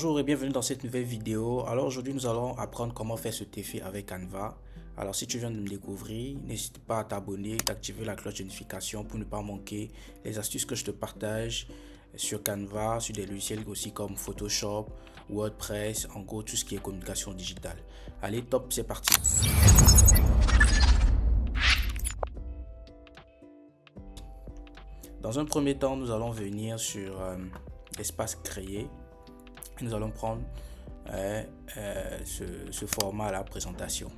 Bonjour et bienvenue dans cette nouvelle vidéo. Alors aujourd'hui nous allons apprendre comment faire cet effet avec Canva. Alors si tu viens de me découvrir, n'hésite pas à t'abonner, d'activer la cloche de notification pour ne pas manquer les astuces que je te partage sur Canva, sur des logiciels aussi comme Photoshop, WordPress, en gros tout ce qui est communication digitale. Allez top, c'est parti. Dans un premier temps, nous allons venir sur l'espace créer. Nous allons prendre ce format à la présentation.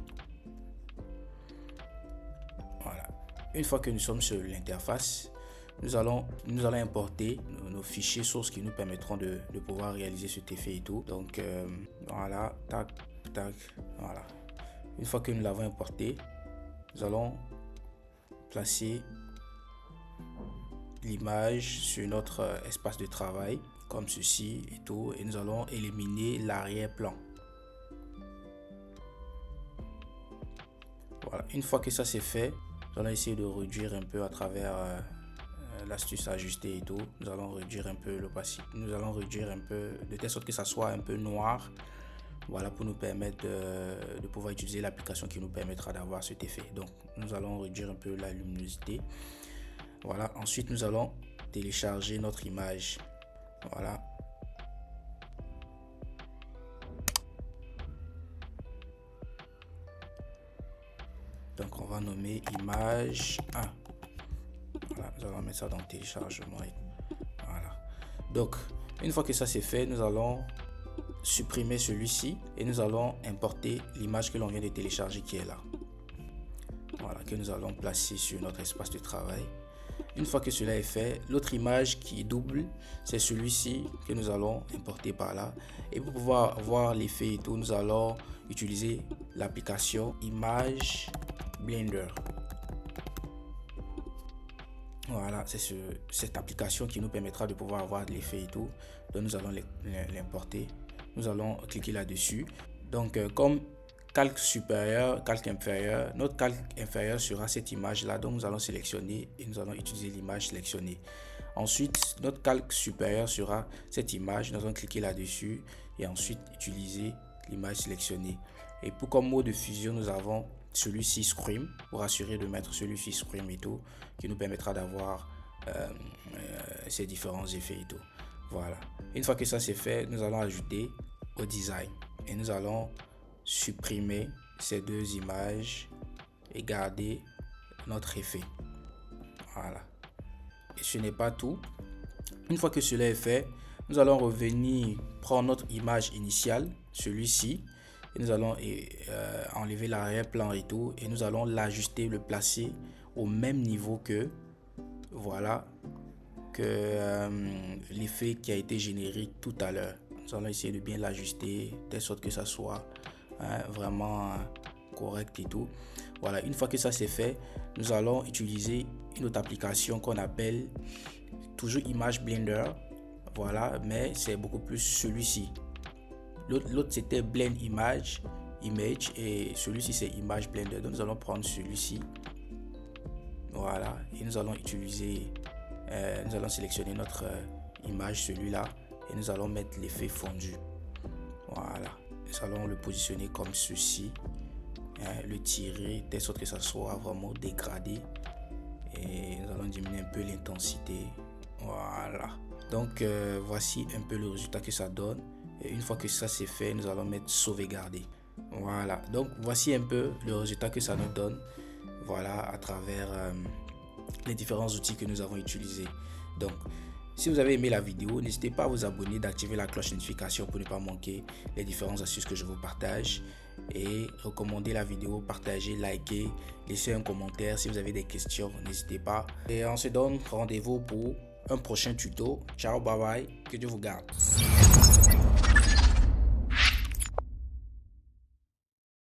Voilà. Une fois que nous sommes sur l'interface, nous allons importer nos fichiers sources qui nous permettront de pouvoir réaliser cet effet et tout. Donc voilà, tac, tac, voilà. Une fois que nous l'avons importé, nous allons placer l'image sur notre espace de travail comme ceci et tout, et nous allons éliminer l'arrière-plan. Voilà, une fois que ça c'est fait, nous allons essayer de réduire un peu à travers l'astuce ajuster et tout. Nous allons réduire un peu l'opacité, nous allons réduire un peu de telle sorte que ça soit un peu noir. Voilà, pour nous permettre de pouvoir utiliser l'application qui nous permettra d'avoir cet effet. Donc nous allons réduire un peu la luminosité. Voilà, ensuite nous allons télécharger notre image. Voilà. Donc on va nommer image 1. Voilà, nous allons mettre ça dans téléchargement. Voilà. Donc une fois que ça c'est fait, nous allons supprimer celui-ci et nous allons importer l'image que l'on vient de télécharger qui est là. Voilà, que nous allons placer sur notre espace de travail. Une fois que cela est fait, l'autre image qui est double, c'est celui-ci que nous allons importer par là. Et pour pouvoir voir l'effet et tout, nous allons utiliser l'application Image Blender. Voilà, c'est cette application qui nous permettra de pouvoir avoir l'effet et tout. Donc nous allons l'importer. Nous allons cliquer là-dessus. Donc comme calque supérieur, calque inférieur, notre calque inférieur sera cette image là, donc nous allons sélectionner et nous allons utiliser l'image sélectionnée. Ensuite notre calque supérieur sera cette image, nous allons cliquer là-dessus et ensuite utiliser l'image sélectionnée. Et pour comme mot de fusion, nous avons celui-ci Scream, pour assurer de mettre celui-ci Scream et tout, qui nous permettra d'avoir ces différents effets et tout. Voilà, une fois que ça c'est fait, nous allons ajouter au design et nous allons supprimer ces deux images et garder notre effet. Voilà, et ce n'est pas tout. Une fois que cela est fait, nous allons revenir prendre notre image initiale, celui-ci, et nous allons enlever l'arrière-plan et tout, et nous allons l'ajuster, le placer au même niveau que voilà que l'effet qui a été généré tout à l'heure. Nous allons essayer de bien l'ajuster de telle sorte que ça soit vraiment correct et tout. Voilà, une fois que ça c'est fait, nous allons utiliser une autre application qu'on appelle toujours Image Blender. Voilà, mais c'est beaucoup plus celui-ci. L'autre c'était Blend Image et celui-ci c'est Image Blender. Donc nous allons prendre celui-ci. Voilà, et nous allons utiliser nous allons sélectionner notre image, celui-là, et nous allons mettre l'effet fondu. Voilà, nous allons le positionner comme ceci, le tirer de telle sorte que ça soit vraiment dégradé, et nous allons diminuer un peu l'intensité. Voilà, donc voici un peu le résultat que ça donne. Et une fois que ça c'est fait, nous allons mettre sauvegarder. Voilà, donc voici un peu le résultat que ça nous donne. Voilà, à travers les différents outils que nous avons utilisés. Donc si vous avez aimé la vidéo, n'hésitez pas à vous abonner, d'activer la cloche de notification pour ne pas manquer les différentes astuces que je vous partage, et recommander la vidéo, partager, liker, laisser un commentaire. Si vous avez des questions, n'hésitez pas, et on se donne rendez-vous pour un prochain tuto. Ciao, bye bye, que Dieu vous garde.